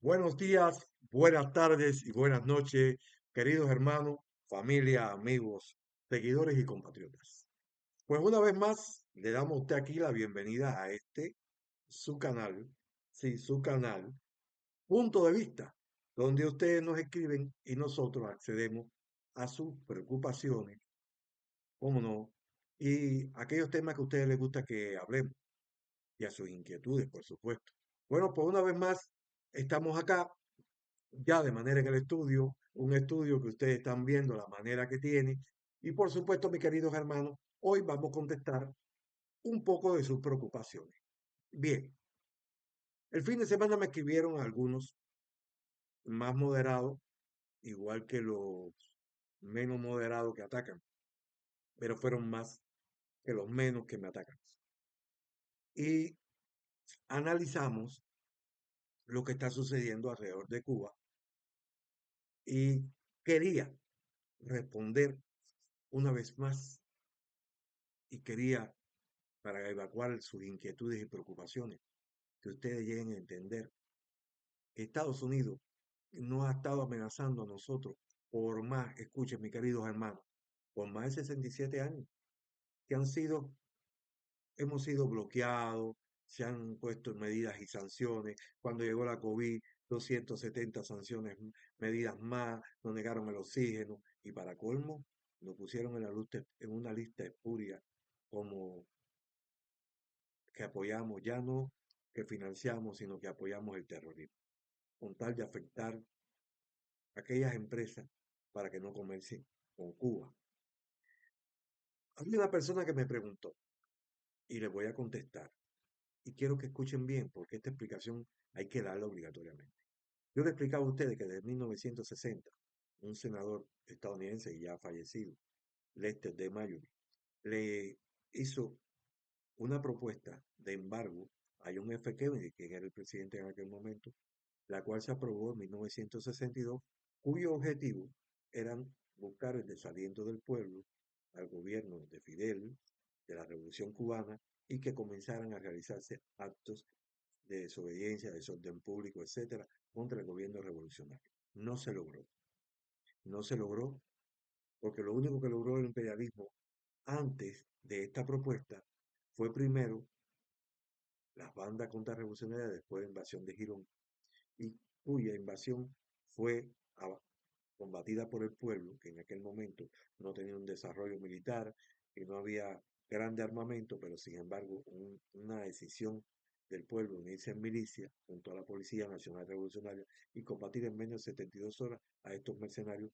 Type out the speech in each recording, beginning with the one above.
Buenos días, buenas tardes y buenas noches, queridos hermanos, familia, amigos, seguidores y compatriotas. Pues una vez más, le damos a usted aquí la bienvenida a su canal, sí, su canal, Punto de Vista, donde ustedes nos escriben y nosotros accedemos a sus preocupaciones, cómo no, y aquellos temas que a ustedes les gusta que hablemos y a sus inquietudes, por supuesto. Bueno, pues una vez más, estamos acá ya de manera en el estudio, un estudio que ustedes están viendo la manera que tiene. Y por supuesto, mis queridos hermanos, hoy vamos a contestar un poco de sus preocupaciones. Bien, el fin de semana me escribieron algunos más moderados, igual que los menos moderados que atacan, pero fueron más que los menos que me atacan. Y analizamos lo que está sucediendo alrededor de Cuba y quería responder una vez más y quería para evacuar sus inquietudes y preocupaciones, que ustedes lleguen a entender que Estados Unidos no ha estado amenazando a nosotros por más, escuchen mis queridos hermanos, por más de 67 años, que hemos sido bloqueados, se han puesto medidas y sanciones. Cuando llegó la COVID, 270 sanciones, medidas más, nos negaron el oxígeno y para colmo, nos pusieron en una lista espuria como que apoyamos, ya no que financiamos, sino que apoyamos el terrorismo, con tal de afectar a aquellas empresas para que no comercien con Cuba. Hay una persona que me preguntó y le voy a contestar, y quiero que escuchen bien, porque esta explicación hay que darla obligatoriamente. Yo le explicaba a ustedes que desde 1960, un senador estadounidense y ya fallecido, Lester D. Mayori, le hizo una propuesta de embargo a John F. Kennedy, que era el presidente en aquel momento, la cual se aprobó en 1962, cuyo objetivo eran buscar el desaliento del pueblo al gobierno de Fidel, de la Revolución Cubana, y que comenzaran a realizarse actos de desobediencia, desorden público, etcétera, contra el gobierno revolucionario. No se logró. No se logró porque lo único que logró el imperialismo antes de esta propuesta fue primero las bandas contrarrevolucionarias después de la invasión de Girón y cuya invasión fue combatida por el pueblo, que en aquel momento no tenía un desarrollo militar y no había grande armamento, pero sin embargo una decisión del pueblo unirse en milicia junto a la Policía Nacional Revolucionaria y combatir en menos de 72 horas a estos mercenarios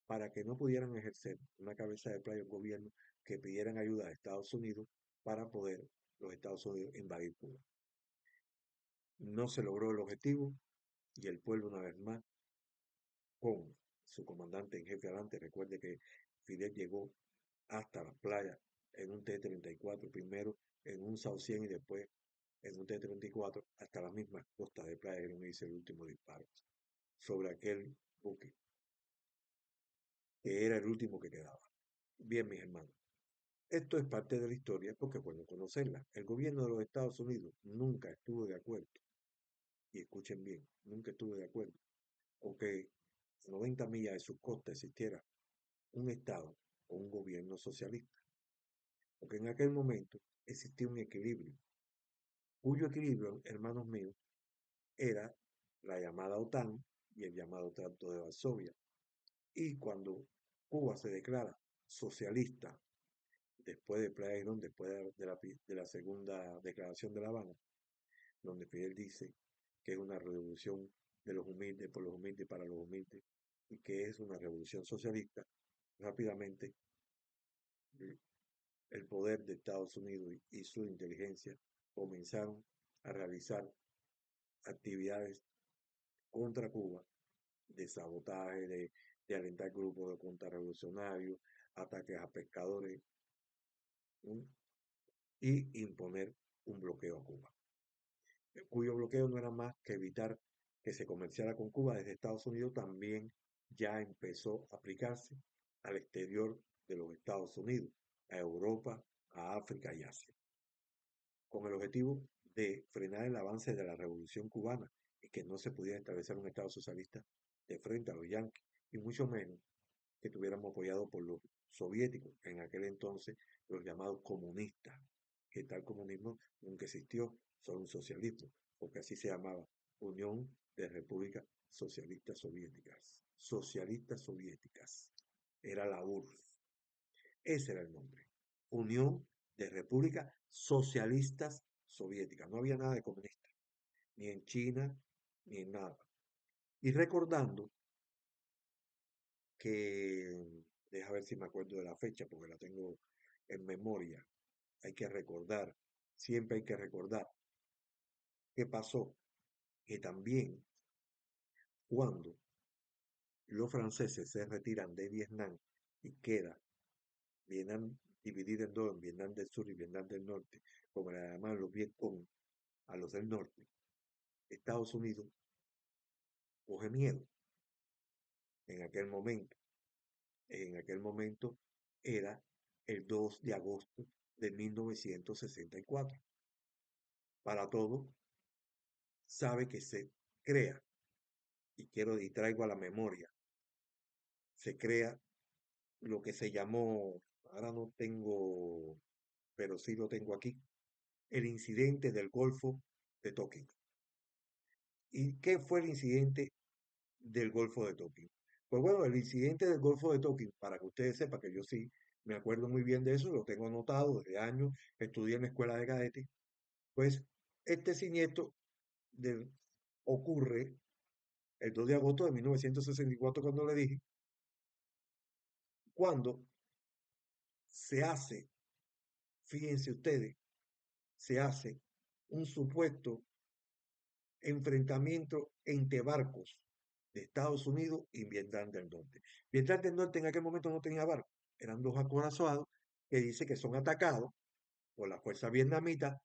para que no pudieran ejercer una cabeza de playa un gobierno que pidieran ayuda a Estados Unidos para poder los Estados Unidos invadir Cuba. No se logró el objetivo y el pueblo una vez más con su comandante en jefe adelante. Recuerde que Fidel llegó hasta las playas en un T-34, primero en un South 100 y después en un T-34 hasta las mismas costas de playa que no hice el último disparo sobre aquel buque, que era el último que quedaba. Bien, mis hermanos, esto es parte de la historia porque es bueno conocerla. El gobierno de los Estados Unidos nunca estuvo de acuerdo, y escuchen bien, nunca estuvo de acuerdo con que 90 millas de sus costas existiera un Estado o un gobierno socialista, porque en aquel momento existía un equilibrio, cuyo equilibrio, hermanos míos, era la llamada OTAN y el llamado Trato de Varsovia. Y cuando Cuba se declara socialista, después de Playa Girón, después de la segunda declaración de La Habana, donde Fidel dice que es una revolución de los humildes, por los humildes, para los humildes, y que es una revolución socialista, rápidamente el poder de Estados Unidos y su inteligencia comenzaron a realizar actividades contra Cuba, de sabotaje, de alentar grupos de contrarrevolucionarios, ataques a pescadores ¿sí? Y imponer un bloqueo a Cuba, cuyo bloqueo no era más que evitar que se comerciara con Cuba desde Estados Unidos, también ya empezó a aplicarse al exterior de los Estados Unidos, a Europa, a África y Asia, con el objetivo de frenar el avance de la revolución cubana y que no se pudiera establecer un Estado socialista de frente a los yanquis, y mucho menos que estuviéramos apoyados por los soviéticos, en aquel entonces los llamados comunistas, que tal comunismo nunca existió, solo un socialismo, porque así se llamaba, Unión de Repúblicas Socialistas Soviéticas. Socialistas Soviéticas. Era la URSS. Ese era el nombre. Unión de Repúblicas Socialistas Soviéticas. No había nada de comunista, ni en China, ni en nada. Y recordando que, deja ver si me acuerdo de la fecha, porque la tengo en memoria. Hay que recordar, siempre hay que recordar qué pasó, que también cuando los franceses se retiran de Vietnam y queda Vietnam dividido en dos, en Vietnam del Sur y Vietnam del Norte, como le llamaban los Vietcong a los del norte, Estados Unidos coge miedo en aquel momento. En aquel momento era el 2 de agosto de 1964. Para todo, sabe que se crea, y traigo a la memoria, se crea lo que se llamó, ahora no tengo, pero sí lo tengo aquí, el incidente del Golfo de Tonkin. ¿Y qué fue el incidente del Golfo de Tonkin? Pues bueno, el incidente del Golfo de Tonkin, para que ustedes sepan que yo sí me acuerdo muy bien de eso, lo tengo anotado desde años, estudié en la escuela de cadetes, pues este siniestro del, ocurre el 2 de agosto de 1964, cuando le dije, cuando se hace, fíjense ustedes, se hace un supuesto enfrentamiento entre barcos de Estados Unidos y Vietnam del Norte. Vietnam del Norte en aquel momento no tenía barcos, eran dos acorazados que dice que son atacados por la fuerza vietnamita,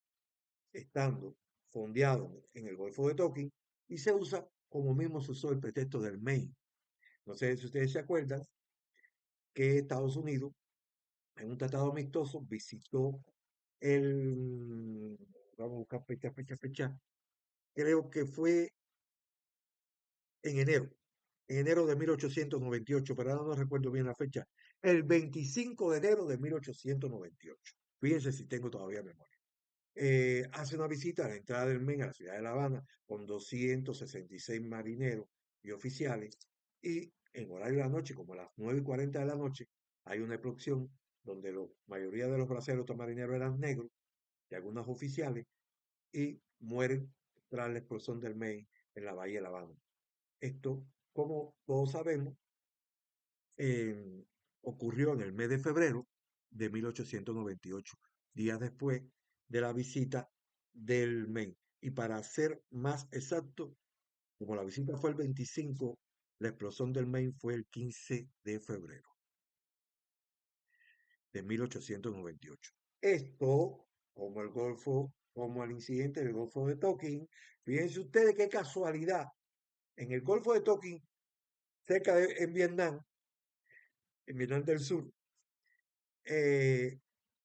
estando fondeados en el Golfo de Tonkin, y se usa como mismo se usó el pretexto del Maine. No sé si ustedes se acuerdan que Estados Unidos, en un tratado amistoso, visitó el, vamos a buscar fecha, creo que fue en enero de 1898, pero ahora no recuerdo bien la fecha, el 25 de enero de 1898. Fíjense si tengo todavía memoria. Hace una visita a la entrada del MEN a la ciudad de La Habana con 266 marineros y oficiales, y en horario de la noche, como a las 9:40 de la noche, hay una explosión donde la mayoría de los braceros marineros eran negros y algunos oficiales, y mueren tras la explosión del MEN en la bahía de La Habana. Esto, como todos sabemos, eh, ocurrió en el mes de febrero de 1898, días después de la visita del MEN. Y para ser más exacto, como la visita fue el 25, la explosión del Maine fue el 15 de febrero de 1898. Esto, como el Golfo, como el incidente del Golfo de Tonkin, fíjense ustedes qué casualidad. En el Golfo de Tonkin, en Vietnam del Sur,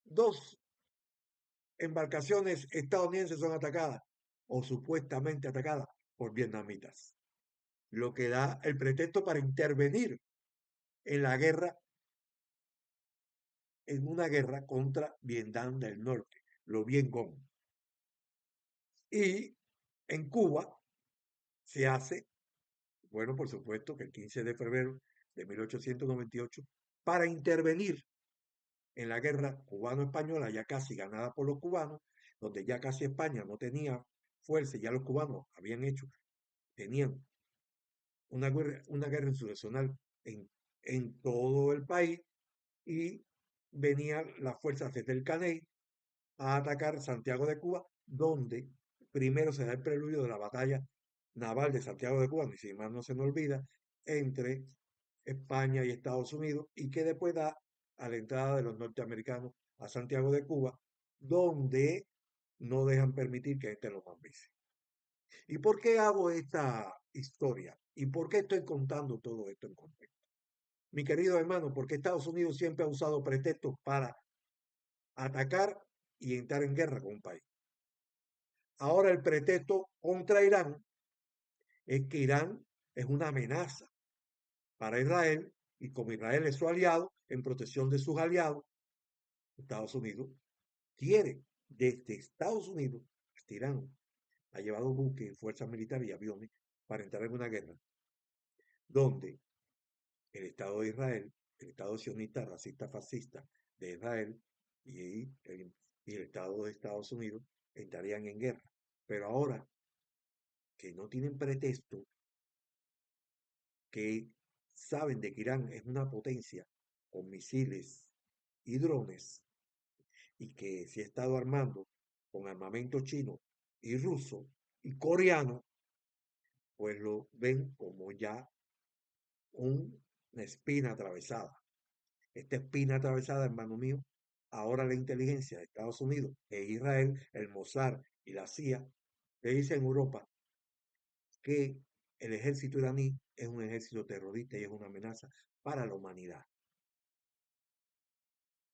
dos embarcaciones estadounidenses son atacadas o supuestamente atacadas por vietnamitas, lo que da el pretexto para intervenir en la guerra, en una guerra contra Vietnam del Norte, lo Vietcong. Y en Cuba se hace, bueno, por supuesto que el 15 de febrero de 1898, para intervenir en la guerra cubano-española, ya casi ganada por los cubanos, donde ya casi España no tenía fuerza, ya los cubanos tenían una guerra insurreccional en todo el país, y venían las fuerzas desde el Caney a atacar Santiago de Cuba, donde primero se da el preludio de la batalla naval de Santiago de Cuba, ni si más no se me olvida, entre España y Estados Unidos, y que después da a la entrada de los norteamericanos a Santiago de Cuba, donde no dejan permitir que entren los mambises. ¿Y por qué hago esta historia? ¿Y por qué estoy contando todo esto en contexto? Mi querido hermano, porque Estados Unidos siempre ha usado pretextos para atacar y entrar en guerra con un país. Ahora el pretexto contra Irán es que Irán es una amenaza para Israel y como Israel es su aliado, en protección de sus aliados, Estados Unidos quiere desde Estados Unidos hasta Irán ha llevado buques, fuerzas militares y aviones para entrar en una guerra donde el Estado de Israel, el Estado sionista, racista, fascista de Israel y y el Estado de Estados Unidos entrarían en guerra. Pero ahora que no tienen pretexto, que saben de que Irán es una potencia con misiles y drones y que se ha estado armando con armamento chino y ruso y coreano, pues lo ven como ya una espina atravesada. Esta espina atravesada, hermano mío, ahora la inteligencia de Estados Unidos e Israel, el Mossad y la CIA, le dice en Europa que el ejército iraní es un ejército terrorista y es una amenaza para la humanidad.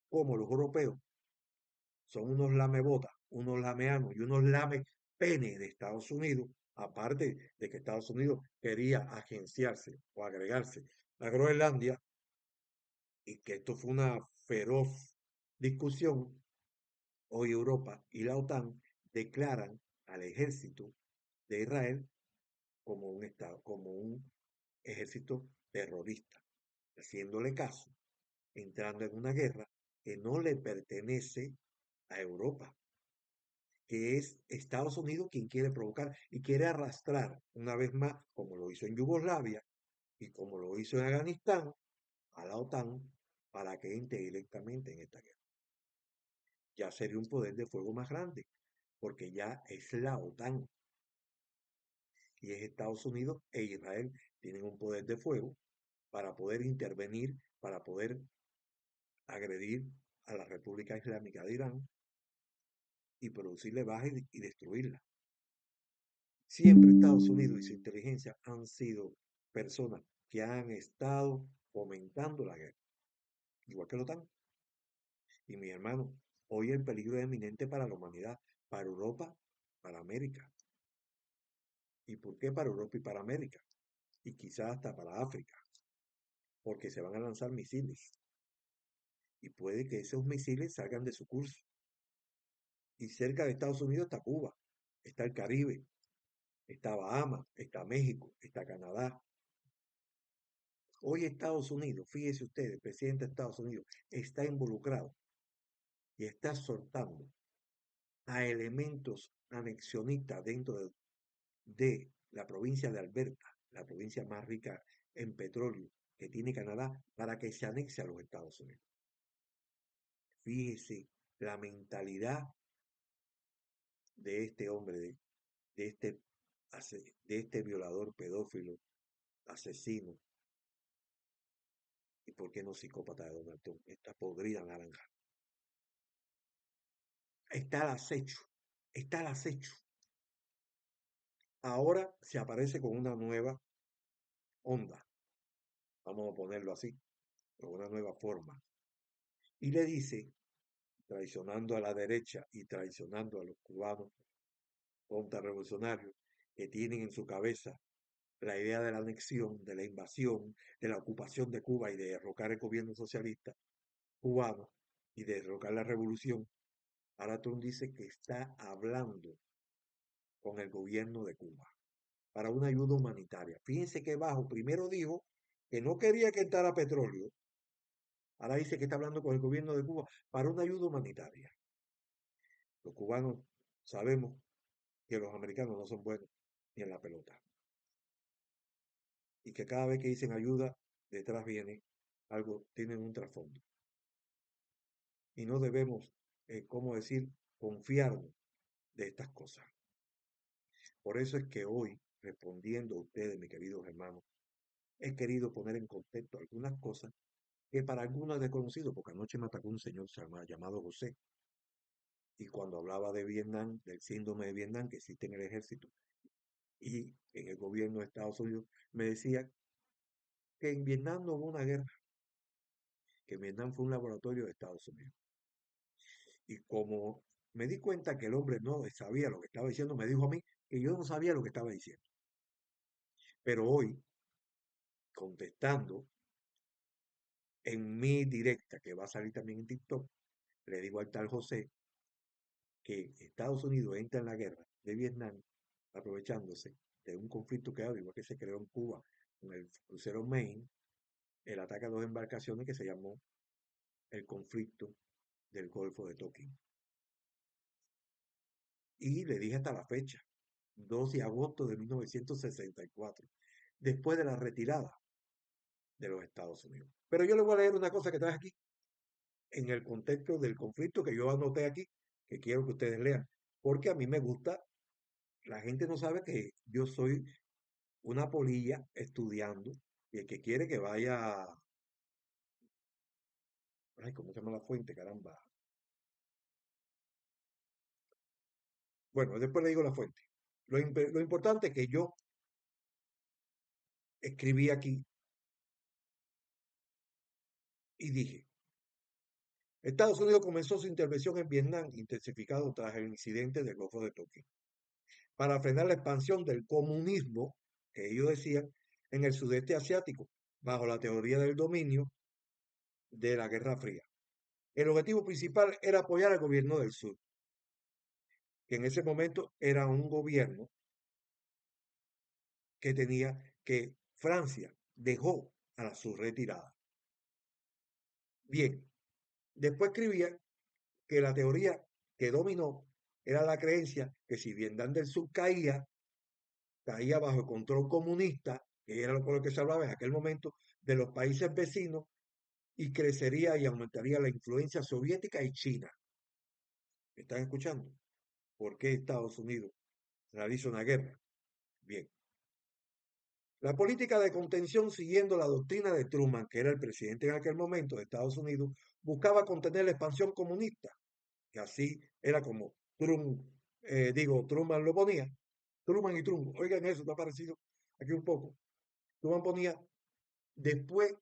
Como los europeos son unos lamebotas, unos lameanos y unos lamepenes de Estados Unidos, aparte de que Estados Unidos quería agenciarse o agregarse a Groenlandia, y que esto fue una feroz discusión, hoy Europa y la OTAN declaran al ejército de Israel como un estado, como un ejército terrorista, haciéndole caso, entrando en una guerra que no le pertenece a Europa, que es Estados Unidos quien quiere provocar y quiere arrastrar una vez más, como lo hizo en Yugoslavia y como lo hizo en Afganistán, a la OTAN para que entre directamente en esta guerra. Ya sería un poder de fuego más grande, porque ya es la OTAN y es Estados Unidos e Israel tienen un poder de fuego para poder intervenir, para poder agredir a la República Islámica de Irán y producirle baja y destruirla. Siempre Estados Unidos y su inteligencia han sido personas que han estado fomentando la guerra, igual que la OTAN. Y mi hermano, hoy el peligro es eminente para la humanidad, para Europa, para América. ¿Y por qué para Europa y para América? Y quizás hasta para África, porque se van a lanzar misiles. Y puede que esos misiles salgan de su curso. Y cerca de Estados Unidos está Cuba, está el Caribe, está Bahamas, está México, está Canadá. Hoy Estados Unidos, fíjese usted, el presidente de Estados Unidos está involucrado y está soltando a elementos anexionistas dentro de la provincia de Alberta, la provincia más rica en petróleo que tiene Canadá, para que se anexe a los Estados Unidos. Fíjese la mentalidad de este hombre, de este, de este violador, pedófilo, asesino, y por qué no psicópata de Donald Trump, esta podrida naranja. Está al acecho, está al acecho. Ahora se aparece con una nueva onda, vamos a ponerlo así, con una nueva forma. Y le dice, traicionando a la derecha y traicionando a los cubanos contrarrevolucionarios que tienen en su cabeza la idea de la anexión, de la invasión, de la ocupación de Cuba y de derrocar el gobierno socialista cubano y de derrocar la revolución. Ahora Trump dice que está hablando con el gobierno de Cuba para una ayuda humanitaria. Fíjense que bajo, primero dijo que no quería que entrara petróleo, ahora dice que está hablando con el gobierno de Cuba para una ayuda humanitaria. Los cubanos sabemos que los americanos no son buenos ni en la pelota y que cada vez que dicen ayuda, detrás viene algo, tienen un trasfondo. Y no debemos, ¿cómo decir?, confiarnos de estas cosas. Por eso es que hoy, respondiendo a ustedes, mis queridos hermanos, he querido poner en contexto algunas cosas que para algunos es desconocido, porque anoche me atacó un señor llamado José, y cuando hablaba de Vietnam, del síndrome de Vietnam que existe en el ejército y en el gobierno de Estados Unidos, me decía que en Vietnam no hubo una guerra, que Vietnam fue un laboratorio de Estados Unidos. Y como me di cuenta que el hombre no sabía lo que estaba diciendo, me dijo a mí que yo no sabía lo que estaba diciendo. Pero hoy, contestando en mi directa, que va a salir también en TikTok, le digo al tal José que Estados Unidos entra en la guerra de Vietnam aprovechándose de un conflicto que hay, igual que se creó en Cuba con el crucero Maine, el ataque a dos embarcaciones que se llamó el conflicto del Golfo de Tonkin. Y le dije hasta la fecha, 2 de agosto de 1964, después de la retirada de los Estados Unidos. Pero yo le voy a leer una cosa que trae aquí, en el contexto del conflicto que yo anoté aquí, que quiero que ustedes lean, porque a mí me gusta, la gente no sabe que yo soy una polilla estudiando, y el que quiere que vaya, ay, ¿cómo se llama la fuente? Caramba. Bueno, después le digo la fuente. Lo importante es que yo escribí aquí y dije, Estados Unidos comenzó su intervención en Vietnam, intensificado tras el incidente del Golfo de Tonkin, para frenar la expansión del comunismo, que ellos decían, en el sudeste asiático, bajo la teoría del dominio de la Guerra Fría. El objetivo principal era apoyar al gobierno del sur, que en ese momento era un gobierno que tenía que Francia dejó a la su retirada. Bien, después escribía que la teoría que dominó era la creencia que si Vietnam del Sur caía bajo el control comunista, que era por lo que se hablaba en aquel momento, de los países vecinos, y crecería y aumentaría la influencia soviética y China. ¿Me están escuchando? ¿Por qué Estados Unidos realiza una guerra? Bien. La política de contención, siguiendo la doctrina de Truman, que era el presidente en aquel momento de Estados Unidos, buscaba contener la expansión comunista, que así era como Truman lo ponía. Truman y Trump, oigan eso, está parecido aquí un poco. Truman ponía después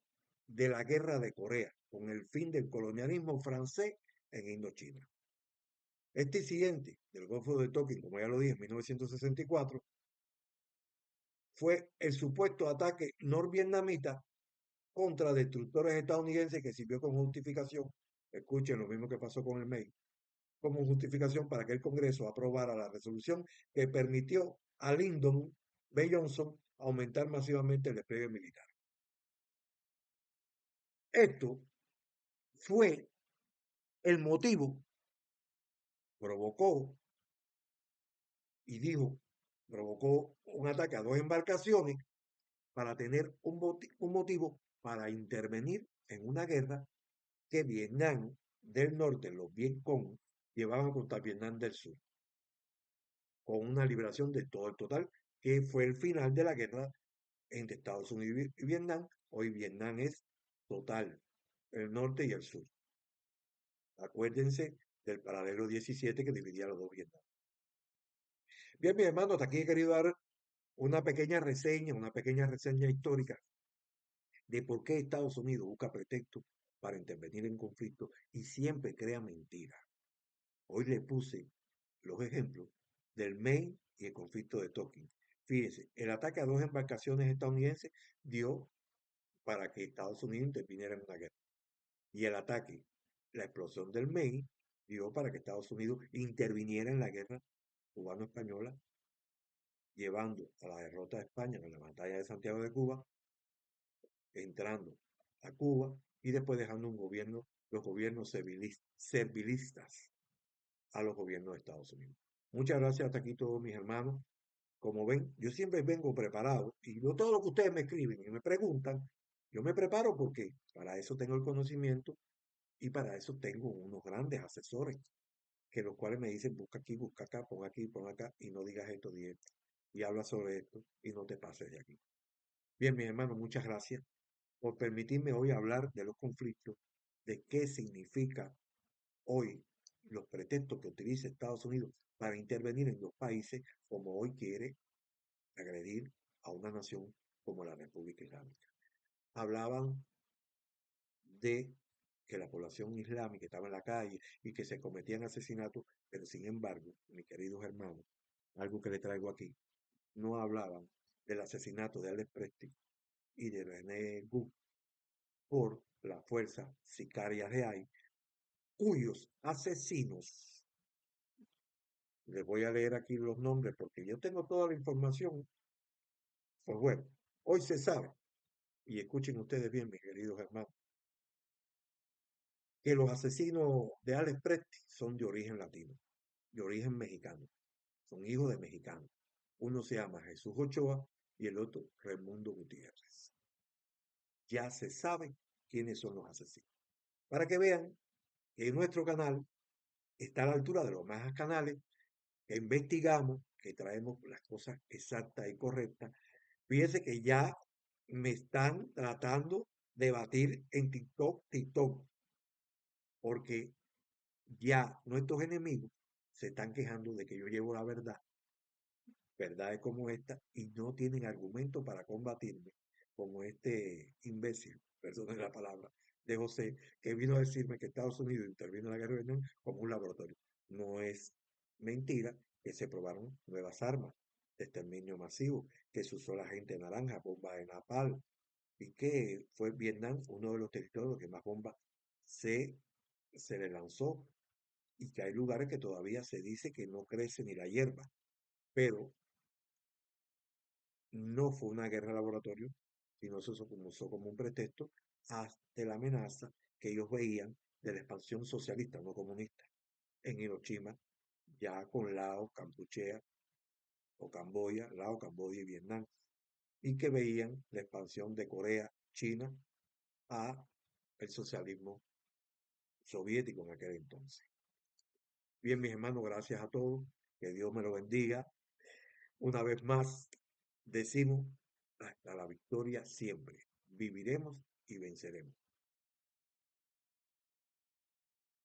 de la guerra de Corea, con el fin del colonialismo francés en Indochina. Este incidente del Golfo de Tonkin, como ya lo dije, en 1964, fue el supuesto ataque norvietnamita contra destructores estadounidenses que sirvió como justificación, escuchen lo mismo que pasó con el MEI, como justificación para que el Congreso aprobara la resolución que permitió a Lyndon B. Johnson aumentar masivamente el despliegue militar. Esto fue el motivo, provocó y dijo, provocó un ataque a dos embarcaciones para tener un motivo para intervenir en una guerra que Vietnam del Norte, los Vietcong, llevaban contra Vietnam del Sur, con una liberación de todo el total, que fue el final de la guerra entre Estados Unidos y Vietnam. Hoy Vietnam es total, el norte y el sur. Acuérdense del paralelo 17 que dividía los dos Vietnam. Bien, mi hermano, hasta aquí he querido dar una pequeña reseña histórica de por qué Estados Unidos busca pretextos para intervenir en conflictos y siempre crea mentiras. Hoy le puse los ejemplos del Maine y el conflicto de Tonkin. Fíjense, el ataque a dos embarcaciones estadounidenses dio para que Estados Unidos interviniera en una guerra. Y el ataque, la explosión del Maine, dio para que Estados Unidos interviniera en la guerra cubano-española, llevando a la derrota de España en la batalla de Santiago de Cuba, entrando a Cuba y después dejando los gobiernos servilistas a los gobiernos de Estados Unidos. Muchas gracias hasta aquí todos mis hermanos. Como ven, yo siempre vengo preparado y no todo lo que ustedes me escriben y me preguntan, yo me preparo porque para eso tengo el conocimiento y para eso tengo unos grandes asesores que los cuales me dicen busca aquí, busca acá, pon acá y no digas esto, di esto y habla sobre esto y no te pases de aquí. Bien, mis hermanos, muchas gracias por permitirme hoy hablar de los conflictos, de qué significa hoy los pretextos que utiliza Estados Unidos para intervenir en los países como hoy quiere agredir a una nación como la República Islámica. Hablaban de que la población islámica estaba en la calle y que se cometían asesinatos, pero sin embargo, mis queridos hermanos, algo que le traigo aquí, no hablaban del asesinato de Alex Presty y de René Gu por la fuerza sicaria de AI, cuyos asesinos, les voy a leer aquí los nombres porque yo tengo toda la información. Pues bueno, hoy se sabe, y escuchen ustedes bien, mis queridos hermanos, que los asesinos de Alex Presty son de origen latino, de origen mexicano, son hijos de mexicanos. Uno se llama Jesús Ochoa y el otro Raimundo Gutiérrez. Ya se sabe quiénes son los asesinos. Para que vean que en nuestro canal está a la altura de los demás canales que investigamos, que traemos las cosas exactas y correctas. Fíjense que ya me están tratando de batir en TikTok, porque ya nuestros enemigos se están quejando de que yo llevo la verdad, verdades como esta, y no tienen argumento para combatirme, como este imbécil, perdón la palabra, de José, que vino a decirme que Estados Unidos intervino en la guerra de Vietnam como un laboratorio. No es mentira que se probaron nuevas armas de exterminio masivo, que se usó la gente naranja, bombas de napalm, y que fue Vietnam uno de los territorios que más bombas se, se le lanzó, y que hay lugares que todavía se dice que no crece ni la hierba, pero no fue una guerra de laboratorio, sino se usó como un pretexto ante la amenaza que ellos veían de la expansión socialista, no comunista, en Hiroshima, ya con Laos, Kampuchea o Camboya, Laos, Camboya y Vietnam, y que veían la expansión de Corea, China, a el socialismo soviético en aquel entonces. Bien, mis hermanos, gracias a todos, que Dios me lo bendiga. Una vez más, decimos hasta la victoria siempre. Viviremos y venceremos.